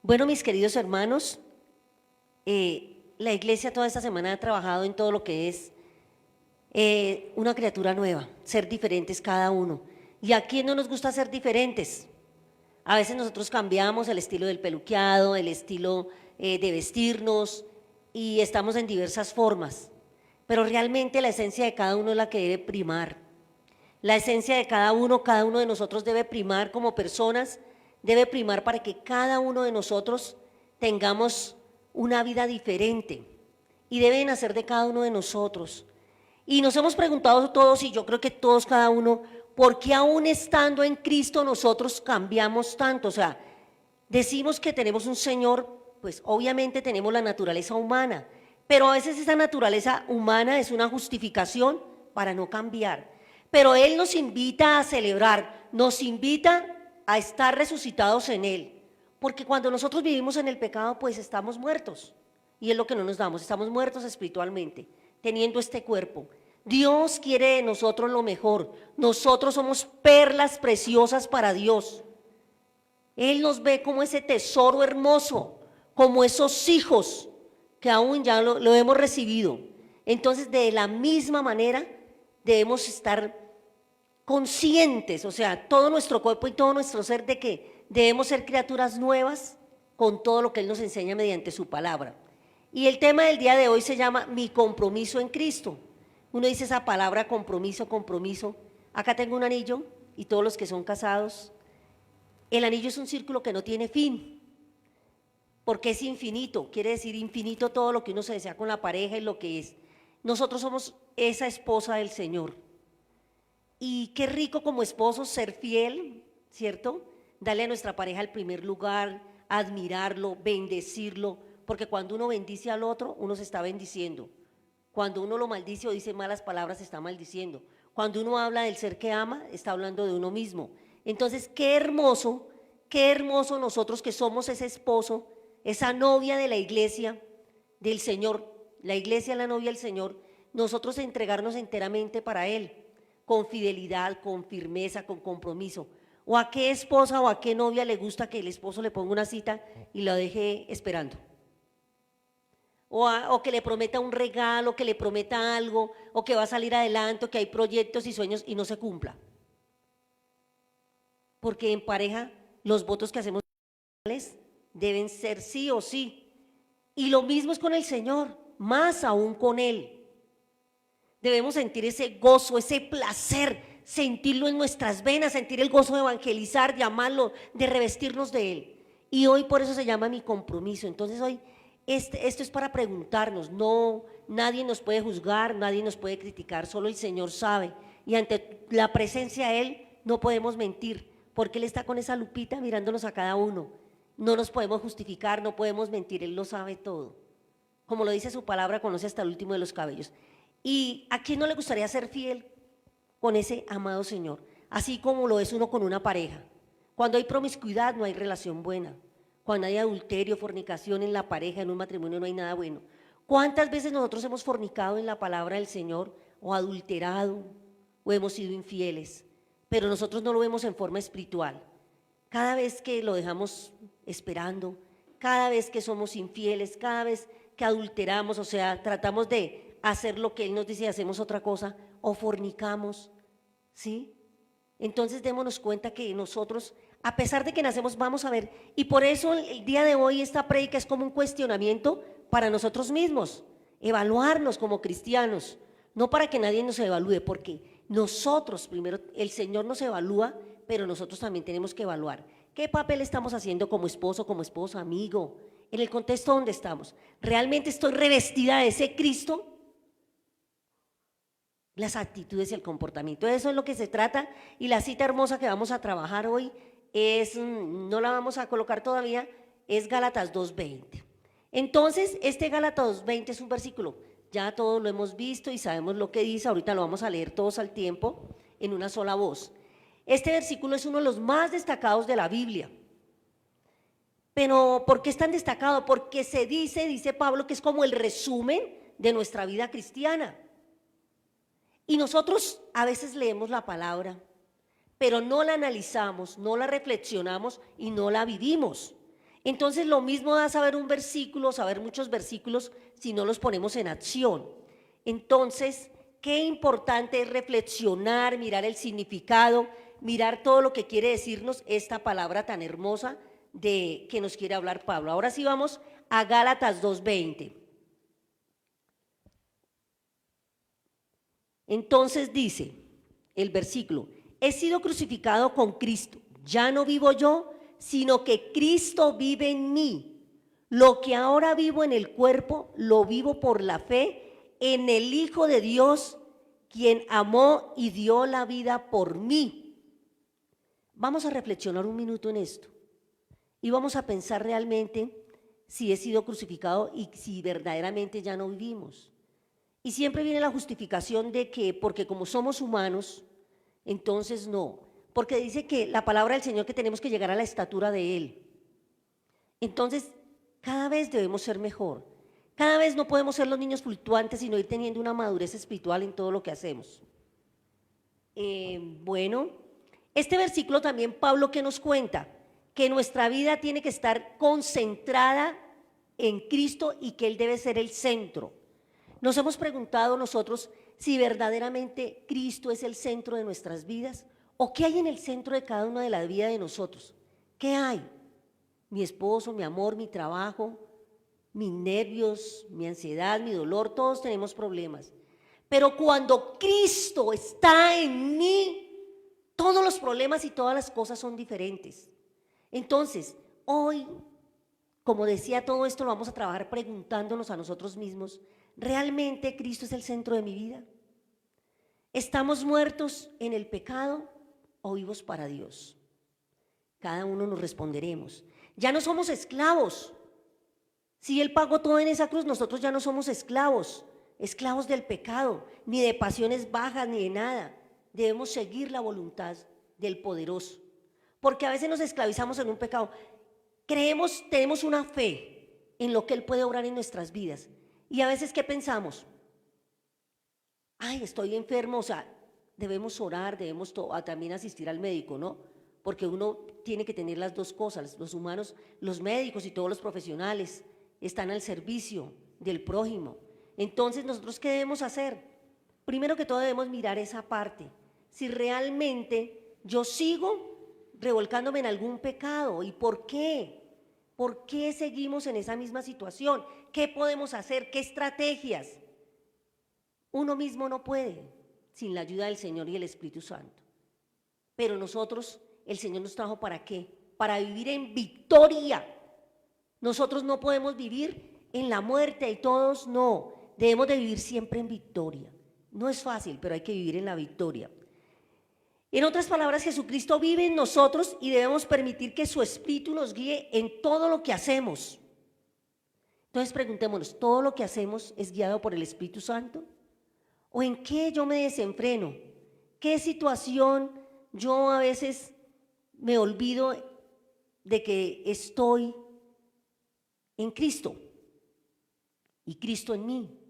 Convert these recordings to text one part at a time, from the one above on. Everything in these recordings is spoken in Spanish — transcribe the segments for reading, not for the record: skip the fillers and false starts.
Bueno, mis queridos hermanos, la iglesia toda esta semana ha trabajado en todo lo que es una criatura nueva, ser diferentes cada uno. ¿Y a quién no nos gusta ser diferentes? A veces nosotros cambiamos el estilo del peluqueado, el estilo de vestirnos y estamos en diversas formas, pero realmente la esencia de cada uno es la que debe primar. La esencia de cada uno de nosotros debe primar como personas, debe primar para que cada uno de nosotros tengamos una vida diferente y debe nacer de cada uno de nosotros. Y nos hemos preguntado todos, y yo creo que todos, cada uno, ¿por qué aún estando en Cristo nosotros cambiamos tanto? O sea, decimos que tenemos un Señor, pues obviamente tenemos la naturaleza humana, pero a veces esa naturaleza humana es una justificación para no cambiar. Pero Él nos invita a celebrar, nos invita a estar resucitados en Él, porque cuando nosotros vivimos en el pecado, pues estamos muertos, y es lo que no nos damos, estamos muertos espiritualmente, teniendo este cuerpo. Dios quiere de nosotros lo mejor, nosotros somos perlas preciosas para Dios. Él nos ve como ese tesoro hermoso, como esos hijos que aún ya lo hemos recibido. Entonces, de la misma manera, debemos estar conscientes, o sea, todo nuestro cuerpo y todo nuestro ser, de que debemos ser criaturas nuevas con todo lo que Él nos enseña mediante su palabra. Y el tema del día de hoy se llama mi compromiso en Cristo. Uno dice esa palabra compromiso, compromiso. Acá tengo un anillo y todos los que son casados, el anillo es un círculo que no tiene fin, porque es infinito, quiere decir infinito todo lo que uno se desea con la pareja y lo que es. Nosotros somos esa esposa del Señor. Y qué rico como esposos ser fiel, ¿cierto? Darle a nuestra pareja el primer lugar, admirarlo, bendecirlo, porque cuando uno bendice al otro, uno se está bendiciendo. Cuando uno lo maldice o dice malas palabras, se está maldiciendo. Cuando uno habla del ser que ama, está hablando de uno mismo. Entonces, qué hermoso nosotros que somos ese esposo, esa novia de la iglesia del Señor, la iglesia, la novia del Señor, nosotros entregarnos enteramente para Él, con fidelidad, con firmeza, con compromiso. ¿O a qué esposa o a qué novia le gusta que el esposo le ponga una cita y la deje esperando? O que le prometa un regalo, que le prometa algo, o que va a salir adelante, o que hay proyectos y sueños y no se cumpla. Porque en pareja los votos que hacemos deben ser sí o sí. Y lo mismo es con el Señor, más aún con Él. Debemos sentir ese gozo, ese placer, sentirlo en nuestras venas, sentir el gozo de evangelizar, de amarlo, de revestirnos de Él. Y hoy por eso se llama mi compromiso. Entonces hoy esto es para preguntarnos, no, nadie nos puede juzgar, nadie nos puede criticar, solo el Señor sabe. Y ante la presencia de Él no podemos mentir, porque Él está con esa lupita mirándonos a cada uno. No nos podemos justificar, no podemos mentir, Él lo sabe todo. Como lo dice su palabra, conoce hasta el último de los cabellos. ¿Y a quién no le gustaría ser fiel con ese amado Señor? Así como lo es uno con una pareja. Cuando hay promiscuidad no hay relación buena. Cuando hay adulterio, fornicación en la pareja, en un matrimonio, no hay nada bueno. ¿Cuántas veces nosotros hemos fornicado en la palabra del Señor o adulterado o hemos sido infieles? Pero nosotros no lo vemos en forma espiritual. Cada vez que lo dejamos esperando, cada vez que somos infieles, cada vez que adulteramos, o sea, tratamos de hacer lo que Él nos dice y hacemos otra cosa, o fornicamos, ¿sí? Entonces démonos cuenta que nosotros, a pesar de que nacemos, vamos a ver, y por eso el día de hoy esta prédica es como un cuestionamiento para nosotros mismos, evaluarnos como cristianos, no para que nadie nos evalúe, porque nosotros primero, el Señor nos evalúa, pero nosotros también tenemos que evaluar qué papel estamos haciendo como esposo, como esposa, amigo, en el contexto donde estamos. ¿Realmente estoy revestida de ese Cristo? Las actitudes y el comportamiento, eso es lo que se trata. Y la cita hermosa que vamos a trabajar hoy es, no la vamos a colocar todavía, es Gálatas 2:20. Entonces, este Gálatas 2:20 es un versículo, ya todos lo hemos visto y sabemos lo que dice, ahorita lo vamos a leer todos al tiempo, en una sola voz. Este versículo es uno de los más destacados de la Biblia. Pero ¿por qué es tan destacado? Porque se dice Pablo, que es como el resumen de nuestra vida cristiana. Y nosotros a veces leemos la palabra, pero no la analizamos, no la reflexionamos y no la vivimos. Entonces lo mismo da saber un versículo, saber muchos versículos, si no los ponemos en acción. Entonces, qué importante es reflexionar, mirar el significado, mirar todo lo que quiere decirnos esta palabra tan hermosa de que nos quiere hablar Pablo. Ahora sí vamos a Gálatas 2:20. Entonces dice el versículo: he sido crucificado con Cristo, ya no vivo yo, sino que Cristo vive en mí. Lo que ahora vivo en el cuerpo, lo vivo por la fe en el Hijo de Dios, quien amó y dio la vida por mí. Vamos a reflexionar un minuto en esto y vamos a pensar realmente si he sido crucificado y si verdaderamente ya no vivimos. Y siempre viene la justificación de que porque como somos humanos, entonces no, porque dice que la palabra del Señor que tenemos que llegar a la estatura de Él. Entonces, cada vez debemos ser mejor. Cada vez no podemos ser los niños fluctuantes, sino ir teniendo una madurez espiritual en todo lo que hacemos. Bueno, este versículo también Pablo que nos cuenta que nuestra vida tiene que estar concentrada en Cristo y que Él debe ser el centro. Nos hemos preguntado nosotros si verdaderamente Cristo es el centro de nuestras vidas o qué hay en el centro de cada una de la vida de nosotros. ¿Qué hay? Mi esposo, mi amor, mi trabajo, mis nervios, mi ansiedad, mi dolor, todos tenemos problemas. Pero cuando Cristo está en mí, todos los problemas y todas las cosas son diferentes. Entonces, hoy, como decía, todo esto lo vamos a trabajar preguntándonos a nosotros mismos, ¿realmente Cristo es el centro de mi vida? ¿Estamos muertos en el pecado o vivos para Dios? Cada uno nos responderemos. Ya no somos esclavos. Si Él pagó todo en esa cruz, nosotros ya no somos esclavos, esclavos del pecado, ni de pasiones bajas, ni de nada. Debemos seguir la voluntad del poderoso, porque a veces nos esclavizamos en un pecado. Creemos, tenemos una fe en lo que Él puede obrar en nuestras vidas, y a veces ¿qué pensamos? Ay, estoy enfermo, o sea, debemos orar, debemos también asistir al médico, ¿no? Porque uno tiene que tener las dos cosas, los humanos, los médicos y todos los profesionales están al servicio del prójimo. Entonces, ¿nosotros qué debemos hacer? Primero que todo debemos mirar esa parte, si realmente yo sigo revolcándome en algún pecado y por qué. ¿Por qué seguimos en esa misma situación? ¿Qué podemos hacer? ¿Qué estrategias? Uno mismo no puede sin la ayuda del Señor y el Espíritu Santo. Pero nosotros, el Señor nos trajo ¿para qué? Para vivir en victoria. Nosotros no podemos vivir en la muerte y todos no. Debemos de vivir siempre en victoria. No es fácil, pero hay que vivir en la victoria. En otras palabras, Jesucristo vive en nosotros y debemos permitir que su Espíritu nos guíe en todo lo que hacemos. Entonces preguntémonos, ¿todo lo que hacemos es guiado por el Espíritu Santo? ¿O en qué yo me desenfreno? ¿Qué situación yo a veces me olvido de que estoy en Cristo y Cristo en mí?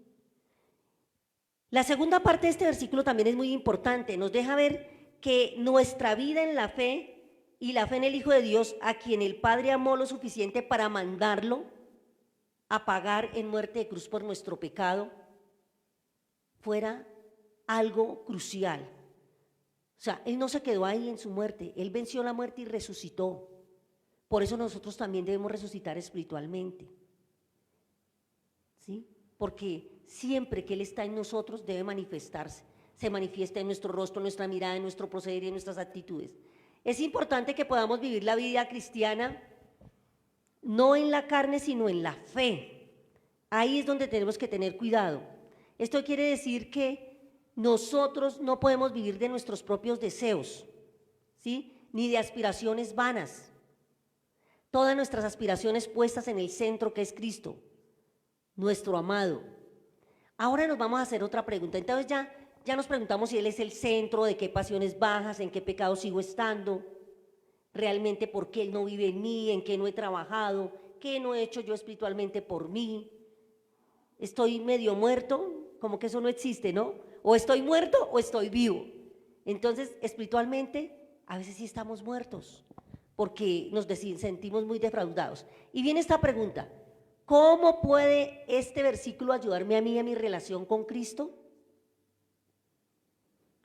La segunda parte de este versículo también es muy importante, nos deja ver que nuestra vida en la fe y la fe en el Hijo de Dios, a quien el Padre amó lo suficiente para mandarlo a pagar en muerte de cruz por nuestro pecado, fuera algo crucial. O sea, Él no se quedó ahí en su muerte, Él venció la muerte y resucitó. Por eso nosotros también debemos resucitar espiritualmente, ¿sí? Porque siempre que Él está en nosotros debe manifestarse, se manifiesta en nuestro rostro, en nuestra mirada, en nuestro proceder y en nuestras actitudes. Es importante que podamos vivir la vida cristiana no en la carne, sino en la fe. Ahí es donde tenemos que tener cuidado. Esto quiere decir que nosotros no podemos vivir de nuestros propios deseos, ¿sí? Ni de aspiraciones vanas. Todas nuestras aspiraciones puestas en el centro que es Cristo, nuestro amado. Ahora nos vamos a hacer otra pregunta. Entonces ya nos preguntamos si Él es el centro, de qué pasiones bajas, en qué pecado sigo estando, realmente por qué Él no vive en mí, en qué no he trabajado, qué no he hecho yo espiritualmente por mí. Estoy medio muerto, como que eso no existe, ¿no? O estoy muerto o estoy vivo. Entonces, espiritualmente, a veces sí estamos muertos, porque nos sentimos muy defraudados. Y viene esta pregunta: ¿cómo puede este versículo ayudarme a mí en mi relación con Cristo?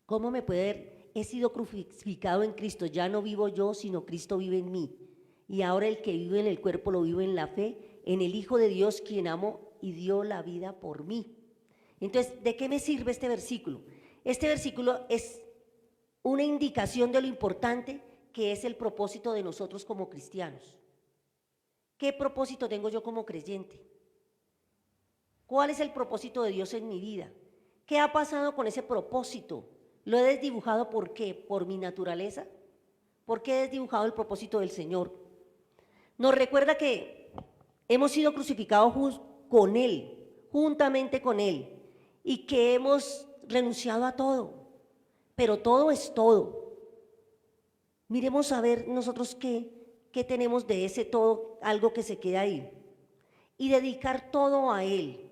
¿Cómo me puede ver? He sido crucificado en Cristo, ya no vivo yo, sino Cristo vive en mí. Y ahora el que vive en el cuerpo lo vive en la fe, en el Hijo de Dios, quien amó y dio la vida por mí. Entonces, ¿de qué me sirve este versículo? Este versículo es una indicación de lo importante que es el propósito de nosotros como cristianos. ¿Qué propósito tengo yo como creyente? ¿Cuál es el propósito de Dios en mi vida? ¿Qué ha pasado con ese propósito? ¿Lo he desdibujado por qué? ¿Por mi naturaleza? ¿Por qué he desdibujado el propósito del Señor? Nos recuerda que hemos sido crucificados con Él, juntamente con Él, y que hemos renunciado a todo, pero todo es todo. Miremos a ver nosotros qué tenemos de ese todo, algo que se queda ahí, y dedicar todo a Él,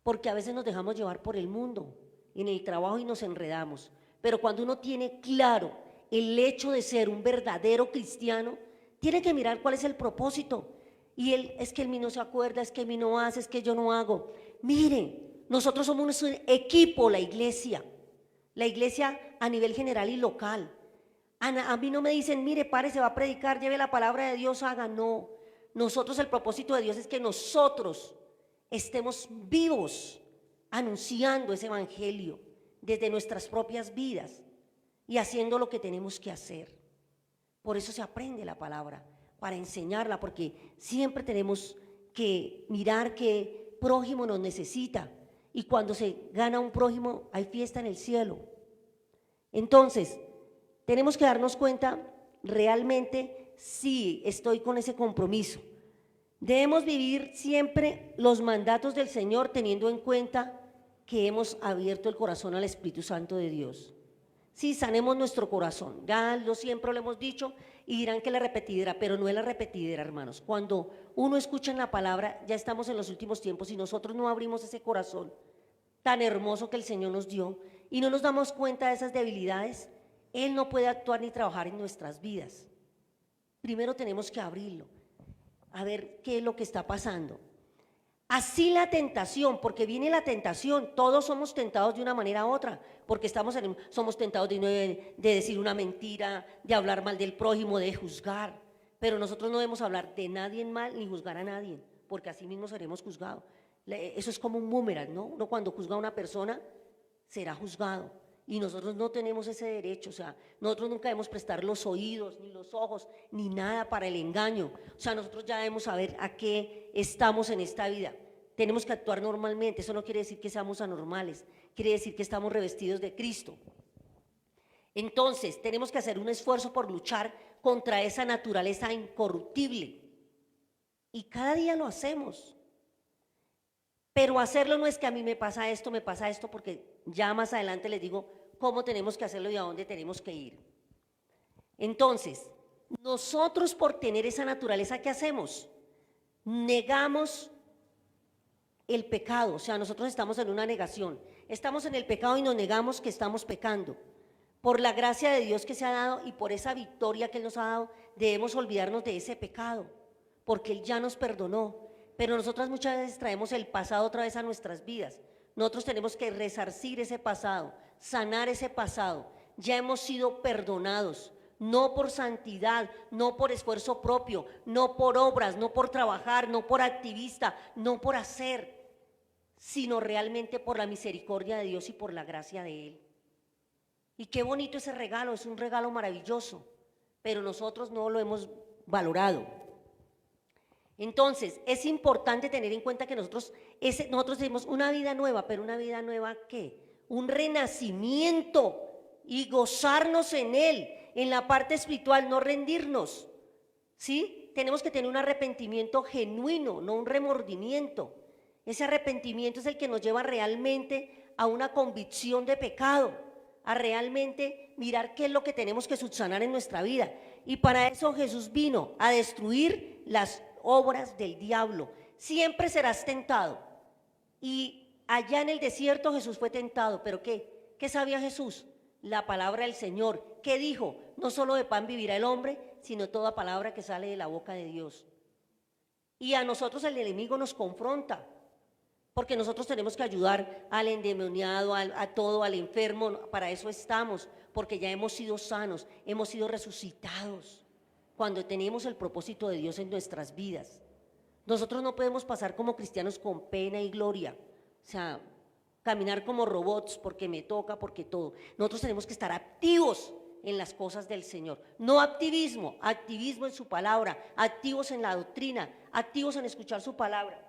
porque a veces nos dejamos llevar por el mundo, en el trabajo, y nos enredamos, pero cuando uno tiene claro el hecho de ser un verdadero cristiano, tiene que mirar cuál es el propósito. Y él, es que él no se acuerda, es que él no hace, es que yo no hago. Miren, nosotros somos un equipo, la iglesia a nivel general y local. A mí no me dicen, mire, párese, va a predicar, lleve la palabra de Dios, haga. No, nosotros, el propósito de Dios es que nosotros estemos vivos anunciando ese evangelio desde nuestras propias vidas y haciendo lo que tenemos que hacer. Por eso se aprende la palabra, para enseñarla, porque siempre tenemos que mirar que prójimo nos necesita, y cuando se gana un prójimo hay fiesta en el cielo. Entonces, tenemos que darnos cuenta realmente si estoy con ese compromiso. Debemos vivir siempre los mandatos del Señor teniendo en cuenta que hemos abierto el corazón al Espíritu Santo de Dios. Sí, sanemos nuestro corazón, ya siempre lo hemos dicho, y dirán que la repetidera, pero no es la repetidera, hermanos. Cuando uno escucha en la palabra, ya estamos en los últimos tiempos y nosotros no abrimos ese corazón tan hermoso que el Señor nos dio y no nos damos cuenta de esas debilidades, Él no puede actuar ni trabajar en nuestras vidas. Primero tenemos que abrirlo, a ver qué es lo que está pasando. Así la tentación, porque viene la tentación, todos somos tentados de una manera u otra, porque somos tentados de decir una mentira, de hablar mal del prójimo, de juzgar, pero nosotros no debemos hablar de nadie mal ni juzgar a nadie, porque así mismo seremos juzgados. Eso es como un boomerang, ¿no? Uno cuando juzga a una persona será juzgado, y nosotros no tenemos ese derecho. O sea, nosotros nunca debemos prestar los oídos, ni los ojos, ni nada para el engaño. O sea, nosotros ya debemos saber a qué estamos en esta vida. Tenemos que actuar normalmente. Eso no quiere decir que seamos anormales, quiere decir que estamos revestidos de Cristo. Entonces, tenemos que hacer un esfuerzo por luchar contra esa naturaleza incorruptible. Y cada día lo hacemos. Pero hacerlo no es que a mí me pasa esto, porque ya más adelante les digo cómo tenemos que hacerlo y a dónde tenemos que ir. Entonces, nosotros por tener esa naturaleza, ¿qué hacemos? Negamos el pecado. O sea, nosotros estamos en una negación. Estamos en el pecado y nos negamos que estamos pecando. Por la gracia de Dios que se ha dado y por esa victoria que Él nos ha dado, debemos olvidarnos de ese pecado, porque Él ya nos perdonó. Pero nosotras muchas veces traemos el pasado otra vez a nuestras vidas. Nosotros tenemos que resarcir ese pasado, sanar ese pasado. Ya hemos sido perdonados, no por santidad, no por esfuerzo propio, no por obras, no por trabajar, no por activista, no por hacer, sino realmente por la misericordia de Dios y por la gracia de Él. Y qué bonito ese regalo, es un regalo maravilloso, pero nosotros no lo hemos valorado. Entonces, es importante tener en cuenta que nosotros tenemos una vida nueva, pero una vida nueva ¿qué? Un renacimiento, y gozarnos en Él, en la parte espiritual, no rendirnos, ¿sí? Tenemos que tener un arrepentimiento genuino, no un remordimiento. Ese arrepentimiento es el que nos lleva realmente a una convicción de pecado, a realmente mirar qué es lo que tenemos que subsanar en nuestra vida. Y para eso Jesús vino a destruir las obras del diablo. Siempre serás tentado. Y allá en el desierto Jesús fue tentado, pero ¿qué sabía Jesús? la palabra del Señor. ¿Qué dijo? No solo de pan vivirá el hombre, sino toda palabra que sale de la boca de Dios. Y a nosotros el enemigo nos confronta, porque nosotros tenemos que ayudar al endemoniado, a todo, al enfermo, para eso estamos, porque ya hemos sido sanos, hemos sido resucitados, cuando tenemos el propósito de Dios en nuestras vidas. Nosotros no podemos pasar como cristianos con pena y gloria, o sea, caminar como robots porque me toca, porque todo. Nosotros tenemos que estar activos en las cosas del Señor, no activismo, activismo en su palabra, activos en la doctrina, activos en escuchar su palabra.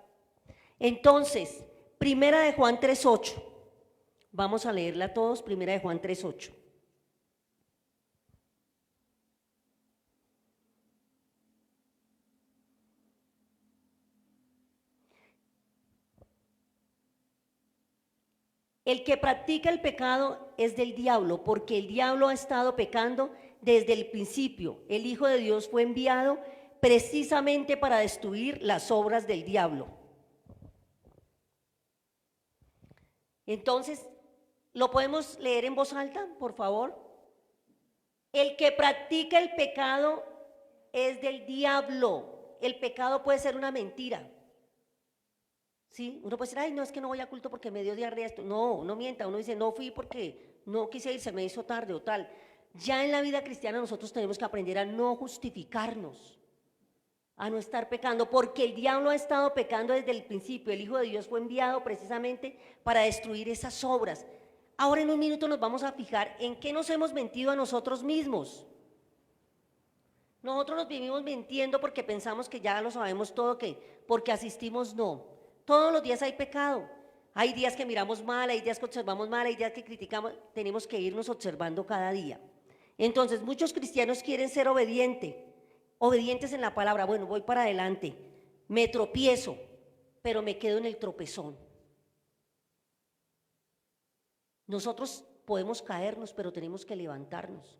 Entonces, primera de Juan 3:8, vamos a leerla todos, primera de Juan 3:8. El que practica el pecado es del diablo, porque el diablo ha estado pecando desde el principio. El Hijo de Dios fue enviado precisamente para destruir las obras del diablo. Entonces, ¿lo podemos leer en voz alta, por favor? El que practica el pecado es del diablo. El pecado puede ser una mentira. ¿Sí? Uno puede decir, ay, no, es que no voy a culto porque me dio diarrea esto. No, no mienta, uno dice, no fui porque no quise ir, se me hizo tarde o tal. Ya en la vida cristiana nosotros tenemos que aprender a no justificarnos, a no estar pecando, porque el diablo ha estado pecando desde el principio. El Hijo de Dios fue enviado precisamente para destruir esas obras. Ahora en un minuto nos vamos a fijar en qué nos hemos mentido a nosotros mismos. Nosotros nos vivimos mintiendo porque pensamos que ya lo sabemos todo, que porque asistimos, no. Todos los días hay pecado. Hay días que miramos mal, hay días que observamos mal, hay días que criticamos. Tenemos que irnos observando cada día. Entonces, muchos cristianos quieren ser obedientes en la palabra. Bueno, voy para adelante, me tropiezo, pero me quedo en el tropezón. Nosotros podemos caernos, pero tenemos que levantarnos.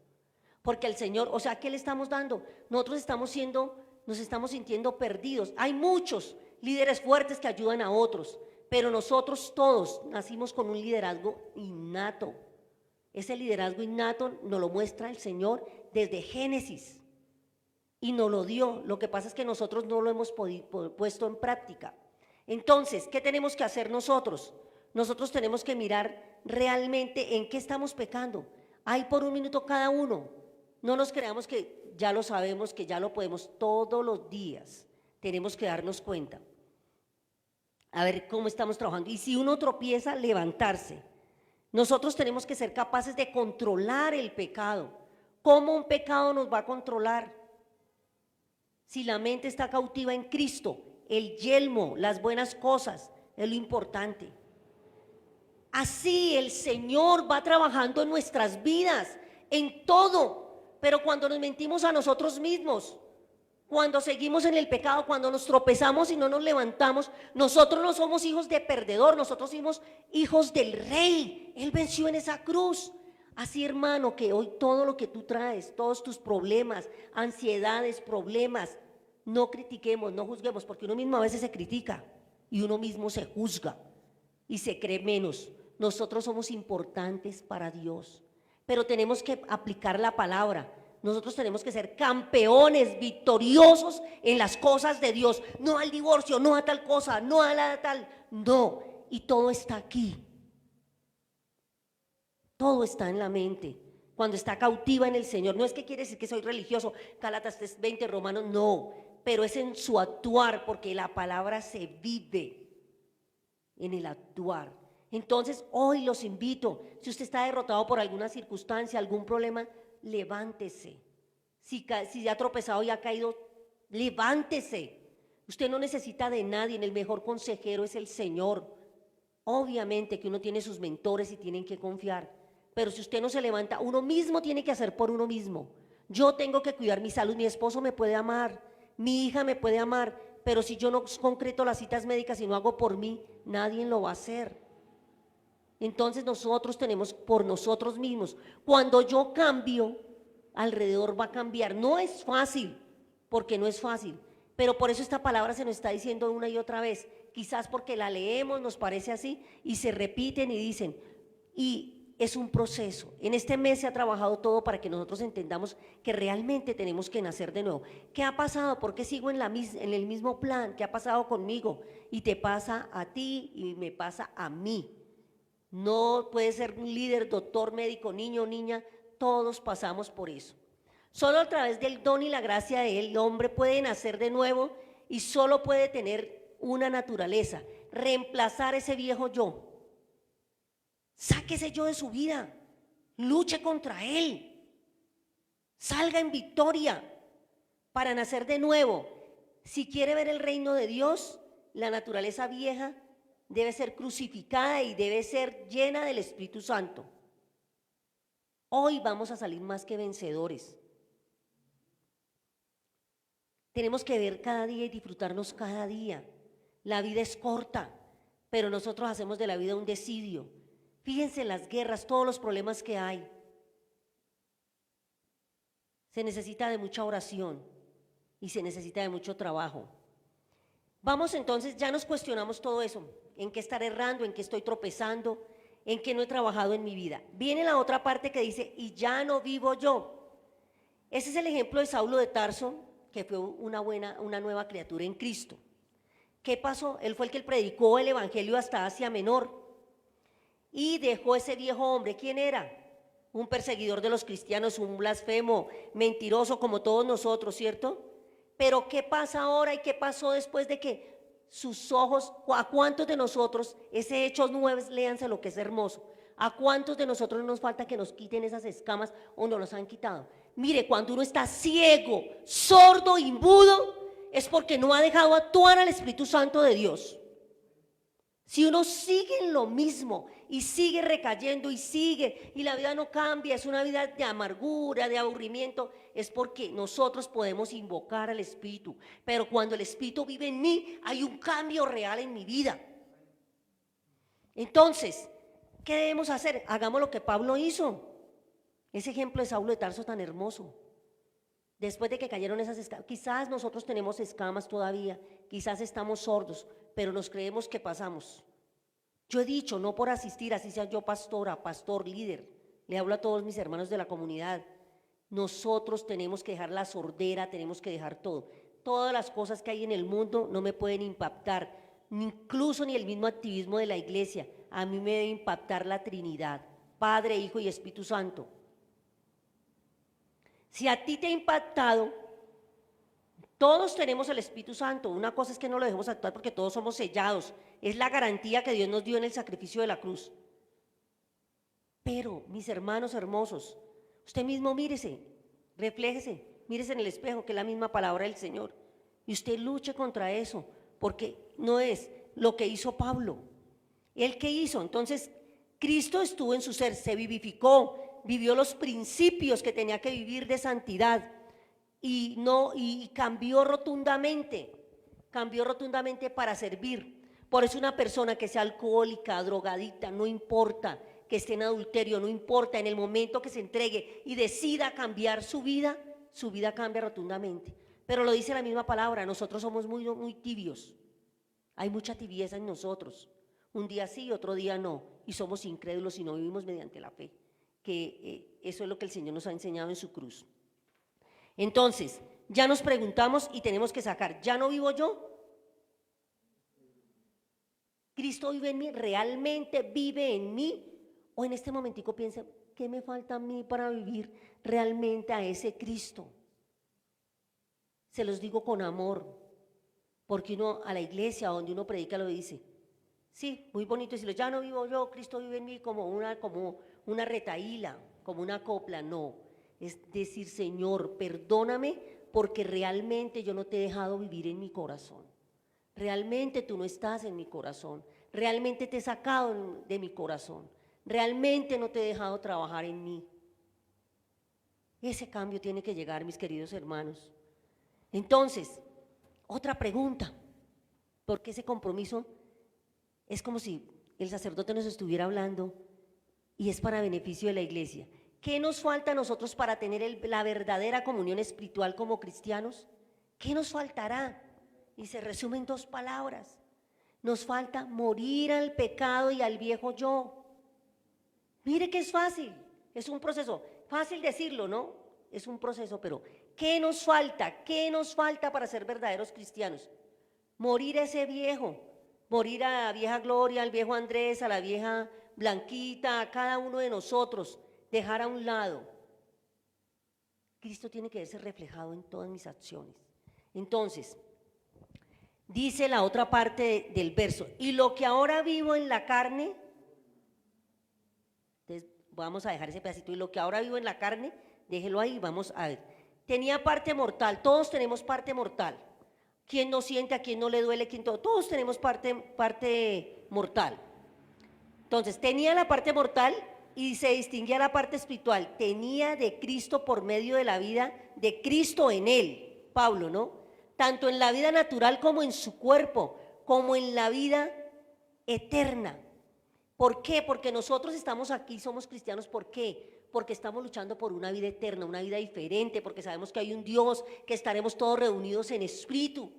Porque el Señor, o sea, ¿qué le estamos dando? Nosotros nos estamos sintiendo perdidos. Hay muchos líderes fuertes que ayudan a otros, pero nosotros todos nacimos con un liderazgo innato. Ese liderazgo innato nos lo muestra el Señor desde Génesis y nos lo dio. Lo que pasa es que nosotros no lo hemos puesto en práctica. Entonces, ¿qué tenemos que hacer nosotros? Nosotros tenemos que mirar realmente en qué estamos pecando. Hay por un minuto cada uno. No nos creamos que ya lo sabemos, que ya lo podemos. Todos los días tenemos que darnos cuenta. A ver cómo estamos trabajando. Y si uno tropieza, levantarse. Nosotros tenemos que ser capaces de controlar el pecado. ¿Cómo un pecado nos va a controlar? Si la mente está cautiva en Cristo, el yelmo, las buenas cosas, es lo importante. Así el Señor va trabajando en nuestras vidas, en todo, pero cuando nos mentimos a nosotros mismos, cuando seguimos en el pecado, cuando nos tropezamos y no nos levantamos, nosotros no somos hijos de perdedor, nosotros somos hijos del Rey. Él venció en esa cruz. Así, hermano, que hoy todo lo que tú traes, todos tus problemas, ansiedades, problemas, no critiquemos, no juzguemos, porque uno mismo a veces se critica y uno mismo se juzga y se cree menos. Nosotros somos importantes para Dios, pero tenemos que aplicar la palabra. Nosotros tenemos que ser campeones, victoriosos en las cosas de Dios, no al divorcio, no a tal cosa, no a la tal, no, y todo está aquí. Todo está en la mente, cuando está cautiva en el Señor. No es que quiere decir que soy religioso, Gálatas 3:20, Romanos, no, pero es en su actuar, porque la palabra se vive en el actuar. Entonces, hoy los invito, si usted está derrotado por alguna circunstancia, algún problema, levántese. Si ha tropezado y ha caído, levántese. Usted no necesita de nadie, el mejor consejero es el Señor. Obviamente que uno tiene sus mentores y tienen que confiar, pero si usted no se levanta, uno mismo tiene que hacer por uno mismo. Yo tengo que cuidar mi salud, mi esposo me puede amar, mi hija me puede amar, pero si yo no concreto las citas médicas y no hago por mí, nadie lo va a hacer. Entonces nosotros tenemos por nosotros mismos. Cuando yo cambio, alrededor va a cambiar. No es fácil, porque no es fácil, pero por eso esta palabra se nos está diciendo una y otra vez. Quizás porque la leemos, nos parece así, y se repiten y dicen. Y es un proceso. En este mes se ha trabajado todo para que nosotros entendamos que realmente tenemos que nacer de nuevo. ¿Qué ha pasado? ¿Por qué sigo en el mismo plan? ¿Qué ha pasado conmigo? Y te pasa a ti y me pasa a mí. No puede ser un líder, doctor, médico, niño, niña, todos pasamos por eso. Solo a través del don y la gracia de Él, el hombre puede nacer de nuevo y solo puede tener una naturaleza, reemplazar ese viejo yo. Saque ese yo de su vida, luche contra él, salga en victoria para nacer de nuevo. Si quiere ver el reino de Dios, la naturaleza vieja debe ser crucificada y debe ser llena del Espíritu Santo. Hoy vamos a salir más que vencedores. Tenemos que ver cada día y disfrutarnos cada día. La vida es corta, pero nosotros hacemos de la vida un desidio. Fíjense en las guerras, todos los problemas que hay. Se necesita de mucha oración y se necesita de mucho trabajo. Vamos entonces, ya nos cuestionamos todo eso. ¿En qué estaré errando? ¿En qué estoy tropezando? ¿En qué no he trabajado en mi vida? Viene la otra parte que dice, y ya no vivo yo. Ese es el ejemplo de Saulo de Tarso, que fue una nueva criatura en Cristo. ¿Qué pasó? Él fue el que predicó el evangelio hasta Asia Menor. Y dejó ese viejo hombre. ¿Quién era? Un perseguidor de los cristianos, un blasfemo, mentiroso como todos nosotros, ¿cierto? Pero ¿qué pasa ahora y qué pasó después de que sus ojos, a cuántos de nosotros, ese Hechos 9, léanse lo que es hermoso, a cuántos de nosotros nos falta que nos quiten esas escamas o nos los han quitado? Mire, cuando uno está ciego, sordo y mudo, es porque no ha dejado actuar al Espíritu Santo de Dios. Si uno sigue en lo mismo y sigue recayendo y sigue y la vida no cambia, es una vida de amargura, de aburrimiento, es porque nosotros podemos invocar al Espíritu. Pero cuando el Espíritu vive en mí, hay un cambio real en mi vida. Entonces, ¿qué debemos hacer? Hagamos lo que Pablo hizo. Ese ejemplo de Saulo de Tarso tan hermoso. Después de que cayeron esas escamas, quizás nosotros tenemos escamas todavía, quizás estamos sordos, pero nos creemos que pasamos. Yo he dicho, no por asistir, así sea yo pastora, pastor, líder, le hablo a todos mis hermanos de la comunidad, nosotros tenemos que dejar la sordera, tenemos que dejar todo. Todas las cosas que hay en el mundo no me pueden impactar, incluso ni el mismo activismo de la iglesia. A mí me debe impactar la Trinidad, Padre, Hijo y Espíritu Santo. Si a ti te ha impactado, todos tenemos el Espíritu Santo. Una cosa es que no lo dejemos actuar porque todos somos sellados. Es la garantía que Dios nos dio en el sacrificio de la cruz. Pero, mis hermanos hermosos, usted mismo mírese, refléjese, mírese en el espejo, que es la misma palabra del Señor. Y usted luche contra eso, porque no es lo que hizo Pablo. ¿Él qué hizo? Entonces, Cristo estuvo en su ser, se vivificó, vivió los principios que tenía que vivir de santidad y cambió rotundamente para servir. Por eso una persona que sea alcohólica, drogadicta, no importa, que esté en adulterio, no importa, en el momento que se entregue y decida cambiar su vida cambia rotundamente. Pero lo dice la misma palabra, nosotros somos muy tibios, hay mucha tibieza en nosotros, un día sí, otro día no, y somos incrédulos y no vivimos mediante la fe, que eso es lo que el Señor nos ha enseñado en su cruz. Entonces, ya nos preguntamos y tenemos que sacar, ¿ya no vivo yo? ¿Cristo vive en mí? ¿Realmente vive en mí? O en este momentico piensa, ¿qué me falta a mí para vivir realmente a ese Cristo? Se los digo con amor, porque uno a la iglesia donde uno predica lo dice. Sí, muy bonito decirlo, ya no vivo yo, Cristo vive en mí como una retahíla, como una copla, no. Es decir, Señor, perdóname porque realmente yo no te he dejado vivir en mi corazón. Realmente tú no estás en mi corazón, realmente te he sacado de mi corazón, realmente no te he dejado trabajar en mí. Ese cambio tiene que llegar, mis queridos hermanos. Entonces, otra pregunta, porque ese compromiso es como si el sacerdote nos estuviera hablando y es para beneficio de la iglesia. ¿Qué nos falta a nosotros para tener la verdadera comunión espiritual como cristianos? ¿Qué nos faltará? Y se resume en 2 palabras. Nos falta morir al pecado y al viejo yo. Mire que es fácil, es un proceso. Fácil decirlo, ¿no? Es un proceso, pero ¿qué nos falta? ¿Qué nos falta para ser verdaderos cristianos? Morir a ese viejo, morir a la vieja Gloria, al viejo Andrés, a la vieja Blanquita, a cada uno de nosotros, dejar a un lado. Cristo tiene que verse reflejado en todas mis acciones. Entonces, dice la otra parte del verso, y lo que ahora vivo en la carne, entonces vamos a dejar ese pedacito, y lo que ahora vivo en la carne, déjelo ahí, vamos a ver. Tenía parte mortal, todos tenemos parte mortal. ¿Quién no siente, a quién no le duele, quién todo? Todos tenemos parte mortal. Entonces, tenía la parte mortal y se distinguía la parte espiritual. Tenía de Cristo por medio de la vida de Cristo en él, Pablo, ¿no? Tanto en la vida natural como en su cuerpo, como en la vida eterna. ¿Por qué? Porque nosotros estamos aquí, somos cristianos, ¿por qué? Porque estamos luchando por una vida eterna, una vida diferente, porque sabemos que hay un Dios, que estaremos todos reunidos en espíritu,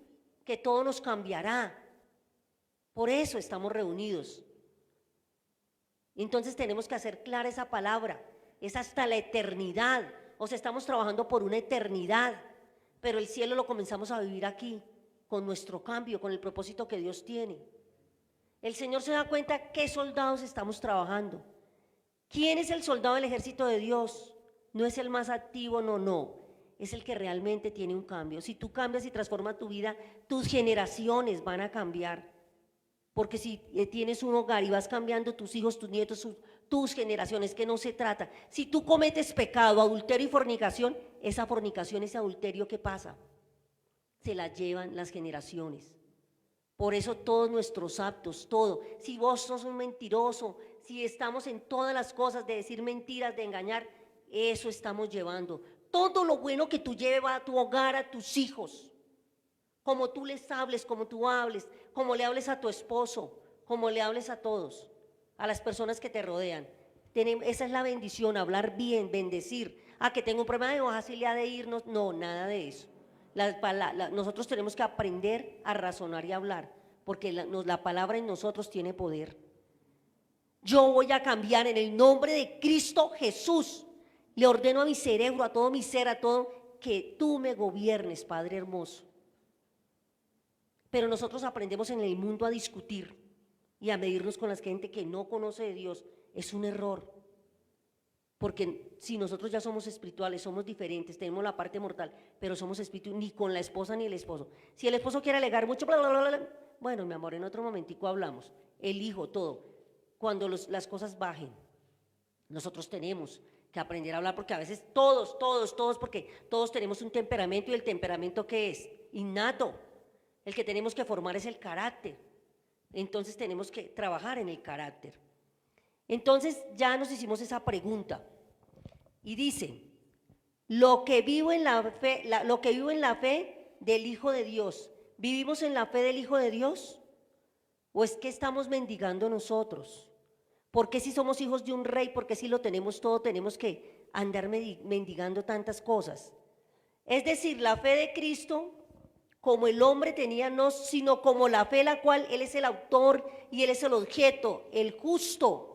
que todo nos cambiará. Por eso estamos reunidos. Entonces tenemos que hacer clara esa palabra, es hasta la eternidad, o sea, estamos trabajando por una eternidad, pero el cielo lo comenzamos a vivir aquí, con nuestro cambio, con el propósito que Dios tiene. El Señor se da cuenta qué soldados estamos trabajando. ¿Quién es el soldado del ejército de Dios? No es el más activo, no, es el que realmente tiene un cambio. Si tú cambias y transformas tu vida, tus generaciones van a cambiar. Porque si tienes un hogar y vas cambiando tus hijos, tus nietos, tus generaciones, que no se trata. Si tú cometes pecado, adulterio y fornicación, esa fornicación, ese adulterio, ¿qué pasa? Se la llevan las generaciones. Por eso todos nuestros actos, todo. Si vos sos un mentiroso, si estamos en todas las cosas de decir mentiras, de engañar, eso estamos llevando. Todo lo bueno que tú llevas a tu hogar, a tus hijos, como tú les hables, como tú hables, como le hables a tu esposo, como le hables a todos, a las personas que te rodean. Esa es la bendición, hablar bien, bendecir. Que tengo un problema de baja facilidad de irnos, no, nada de eso. Nosotros tenemos que aprender a razonar y hablar, porque la palabra en nosotros tiene poder. Yo voy a cambiar en el nombre de Cristo Jesús. Le ordeno a mi cerebro, a todo mi ser, a todo, que tú me gobiernes, Padre hermoso. Pero nosotros aprendemos en el mundo a discutir y a medirnos con la gente que no conoce de Dios. Es un error, porque si nosotros ya somos espirituales, somos diferentes, tenemos la parte mortal, pero somos espíritu, ni con la esposa ni el esposo. Si el esposo quiere alegar mucho, bla, bla, bla, bla, bueno, mi amor, en otro momentico hablamos. El hijo, todo. Cuando las cosas bajen, nosotros tenemos que aprender a hablar, porque a veces todos, porque todos tenemos un temperamento, y el temperamento, ¿qué es? Innato. El que tenemos que formar es el carácter. Entonces tenemos que trabajar en el carácter. Entonces ya nos hicimos esa pregunta. Y dice, lo que vivo en la fe del Hijo de Dios, ¿vivimos en la fe del Hijo de Dios? ¿O es que estamos mendigando nosotros? ¿Por qué si somos hijos de un rey, por qué si lo tenemos todo, tenemos que andar mendigando tantas cosas? Es decir, la fe de Cristo, como el hombre tenía, no, sino como la fe la cual Él es el autor y Él es el objeto, el justo,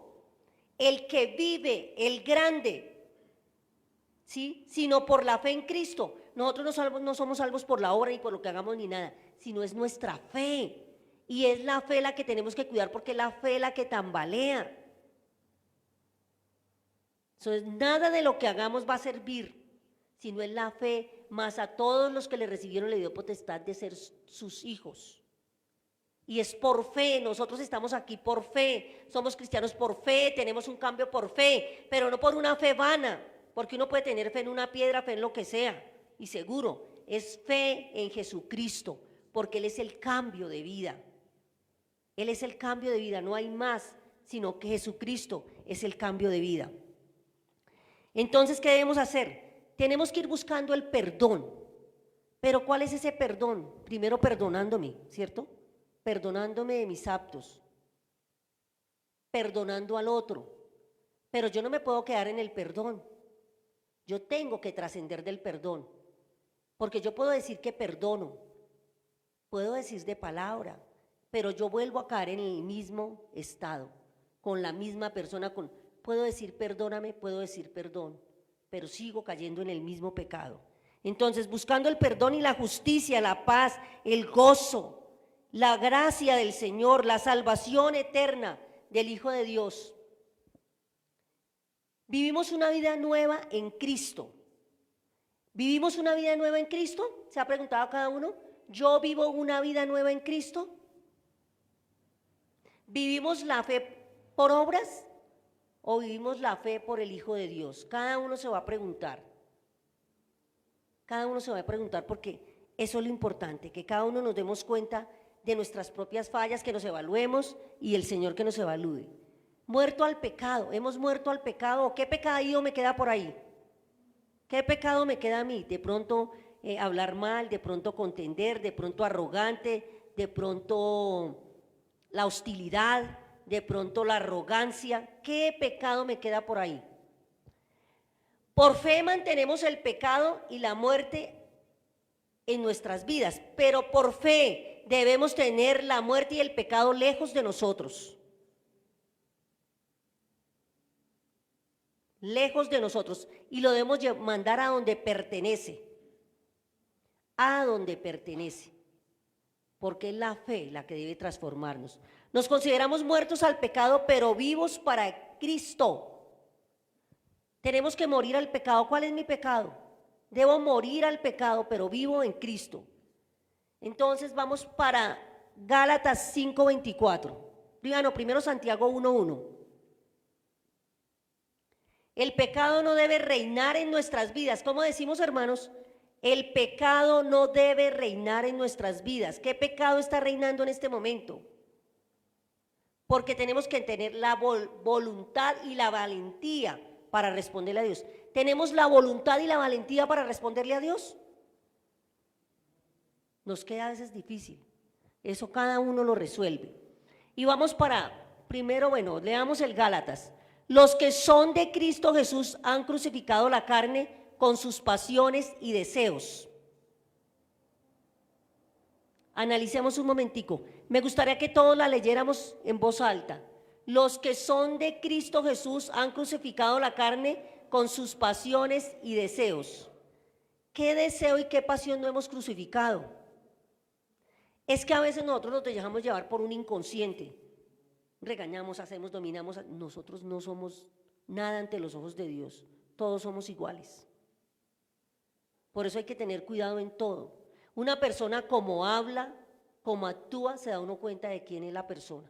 el que vive, el grande, ¿sí? Sino por la fe en Cristo. Nosotros no somos salvos por la obra ni por lo que hagamos ni nada, sino es nuestra fe. Y es la fe la que tenemos que cuidar, porque es la fe la que tambalea. Entonces, nada de lo que hagamos va a servir, sino es la fe, más a todos los que le recibieron le dio potestad de ser sus hijos. Y es por fe, nosotros estamos aquí por fe, somos cristianos por fe, tenemos un cambio por fe, pero no por una fe vana, porque uno puede tener fe en una piedra, fe en lo que sea, y seguro, es fe en Jesucristo, porque Él es el cambio de vida. Él es el cambio de vida, no hay más, sino que Jesucristo es el cambio de vida. Entonces, ¿qué debemos hacer? Tenemos que ir buscando el perdón. Pero ¿cuál es ese perdón? Primero perdonándome, ¿cierto? Perdonándome de mis actos, perdonando al otro. Pero yo no me puedo quedar en el perdón. Yo tengo que trascender del perdón. Porque yo puedo decir que perdono, puedo decir de palabra, pero yo vuelvo a caer en el mismo estado, con la misma persona, puedo decir perdóname, puedo decir perdón, pero sigo cayendo en el mismo pecado. Entonces, buscando el perdón y la justicia, la paz, el gozo, la gracia del Señor, la salvación eterna del Hijo de Dios. Vivimos una vida nueva en Cristo. ¿Vivimos una vida nueva en Cristo? ¿Se ha preguntado cada uno? ¿Yo vivo una vida nueva en Cristo? ¿Vivimos la fe por obras o vivimos la fe por el Hijo de Dios? Cada uno se va a preguntar. Cada uno se va a preguntar porque eso es lo importante, que cada uno nos demos cuenta de nuestras propias fallas, que nos evaluemos y el Señor que nos evalúe. Muerto al pecado, hemos muerto al pecado. ¿Qué pecadillo me queda por ahí? ¿Qué pecado me queda a mí? De pronto hablar mal, de pronto contender, de pronto arrogante, de pronto la hostilidad, de pronto la arrogancia. ¿Qué pecado me queda por ahí? Por fe mantenemos el pecado y la muerte en nuestras vidas, pero por fe debemos tener la muerte y el pecado lejos de nosotros. Lejos de nosotros, y lo debemos mandar a donde pertenece, porque es la fe la que debe transformarnos. Nos consideramos muertos al pecado, pero vivos para Cristo. Tenemos que morir al pecado. ¿Cuál es mi pecado? Debo morir al pecado, pero vivo en Cristo. Entonces vamos para Gálatas 5:24. Primero Santiago 1:1. El pecado no debe reinar en nuestras vidas. ¿Cómo decimos, hermanos? El pecado no debe reinar en nuestras vidas. ¿Qué pecado está reinando en este momento? Porque tenemos que tener la voluntad y la valentía para responderle a Dios. ¿Tenemos la voluntad y la valentía para responderle a Dios? Nos queda a veces difícil. Eso cada uno lo resuelve. Y vamos primero, leamos el Gálatas. Los que son de Cristo Jesús han crucificado la carne con sus pasiones y deseos. Analicemos un momentico. Me gustaría que todos la leyéramos en voz alta. Los que son de Cristo Jesús han crucificado la carne con sus pasiones y deseos. ¿Qué deseo y qué pasión no hemos crucificado? Es que a veces nosotros nos dejamos llevar por un inconsciente. Regañamos, hacemos, dominamos. Nosotros no somos nada ante los ojos de Dios. Todos somos iguales. Por eso hay que tener cuidado en todo. Una persona como habla, como actúa, se da uno cuenta de quién es la persona.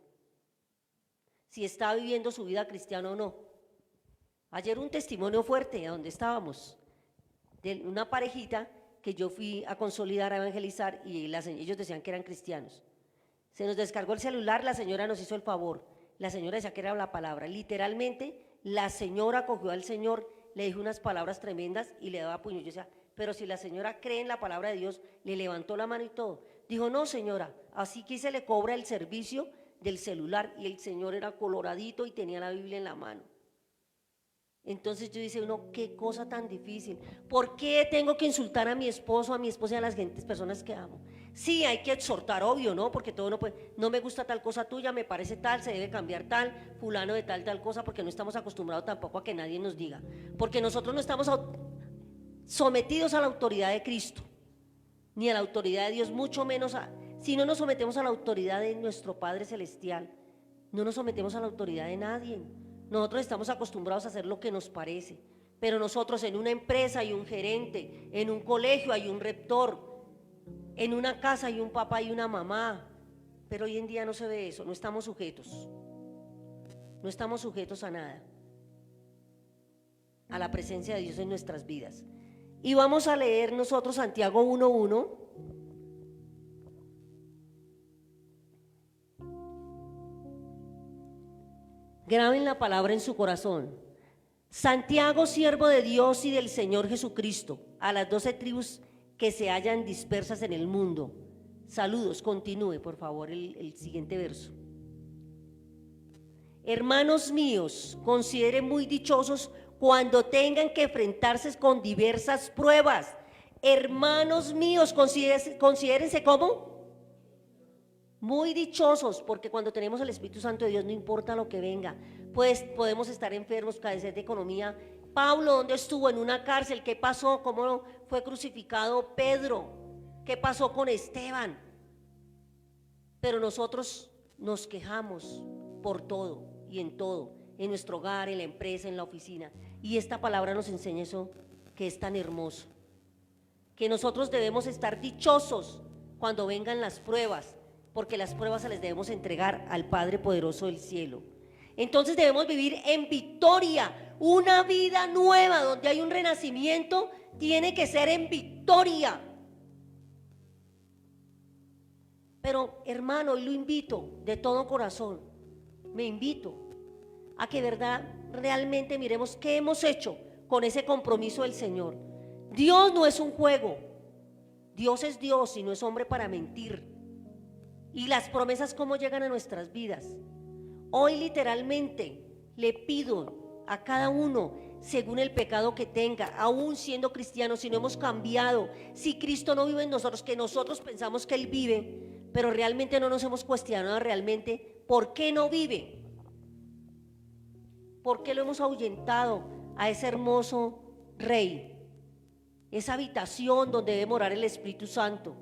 Si está viviendo su vida cristiana o no. Ayer un testimonio fuerte, ¿a dónde estábamos? De una parejita que yo fui a consolidar, a evangelizar, y ellos decían que eran cristianos. Se nos descargó el celular, la señora nos hizo el favor. La señora decía que era la palabra. Literalmente, la señora cogió al Señor, le dijo unas palabras tremendas y le daba puño. Yo decía, pero si la señora cree en la palabra de Dios, le levantó la mano y todo. Dijo, no señora, así que se le cobra el servicio del celular, y el señor era coloradito y tenía la Biblia en la mano. Entonces yo dice uno, qué cosa tan difícil. ¿Por qué tengo que insultar a mi esposo, a mi esposa y a las personas que amo? Sí, hay que exhortar, obvio, ¿no? Porque todo no puede, no me gusta tal cosa tuya, me parece tal, se debe cambiar tal, fulano de tal cosa, porque no estamos acostumbrados tampoco a que nadie nos diga. Porque nosotros no estamos sometidos a la autoridad de Cristo, ni a la autoridad de Dios, mucho menos si no nos sometemos a la autoridad de nuestro Padre Celestial, no nos sometemos a la autoridad de nadie. Nosotros estamos acostumbrados a hacer lo que nos parece, pero nosotros en una empresa hay un gerente, en un colegio hay un rector, en una casa hay un papá y una mamá, pero hoy en día no se ve eso, no estamos sujetos a nada, a la presencia de Dios en nuestras vidas. Y vamos a leer nosotros Santiago 1:1. Graben la palabra en su corazón. Santiago, siervo de Dios y del Señor Jesucristo, a las 12 tribus que se hallan dispersas en el mundo. Saludos. Continúe, por favor, el siguiente verso. Hermanos míos, consideren muy dichosos cuando tengan que enfrentarse con diversas pruebas. Hermanos míos, considérense ¿cómo? Muy dichosos, porque cuando tenemos el Espíritu Santo de Dios no importa lo que venga, pues podemos estar enfermos, carecer de economía. Pablo, ¿dónde estuvo? En una cárcel. ¿Qué pasó? ¿Cómo fue crucificado Pedro? ¿Qué pasó con Esteban? Pero nosotros nos quejamos por todo y en todo, en nuestro hogar, en la empresa, en la oficina. Y esta palabra nos enseña eso que es tan hermoso, que nosotros debemos estar dichosos cuando vengan las pruebas, porque las pruebas se les debemos entregar al Padre poderoso del cielo. Entonces debemos vivir en victoria, una vida nueva donde hay un renacimiento, tiene que ser en victoria. Pero hermano, hoy lo invito de todo corazón, me invito a que realmente miremos qué hemos hecho con ese compromiso del Señor. Dios no es un juego, Dios es Dios y no es hombre para mentir. Y las promesas cómo llegan a nuestras vidas. Hoy literalmente le pido a cada uno, según el pecado que tenga, aún siendo cristianos, si no hemos cambiado, si Cristo no vive en nosotros, que nosotros pensamos que Él vive, pero realmente no nos hemos cuestionado realmente por qué no vive, por qué lo hemos ahuyentado a ese hermoso Rey, esa habitación donde debe morar el Espíritu Santo.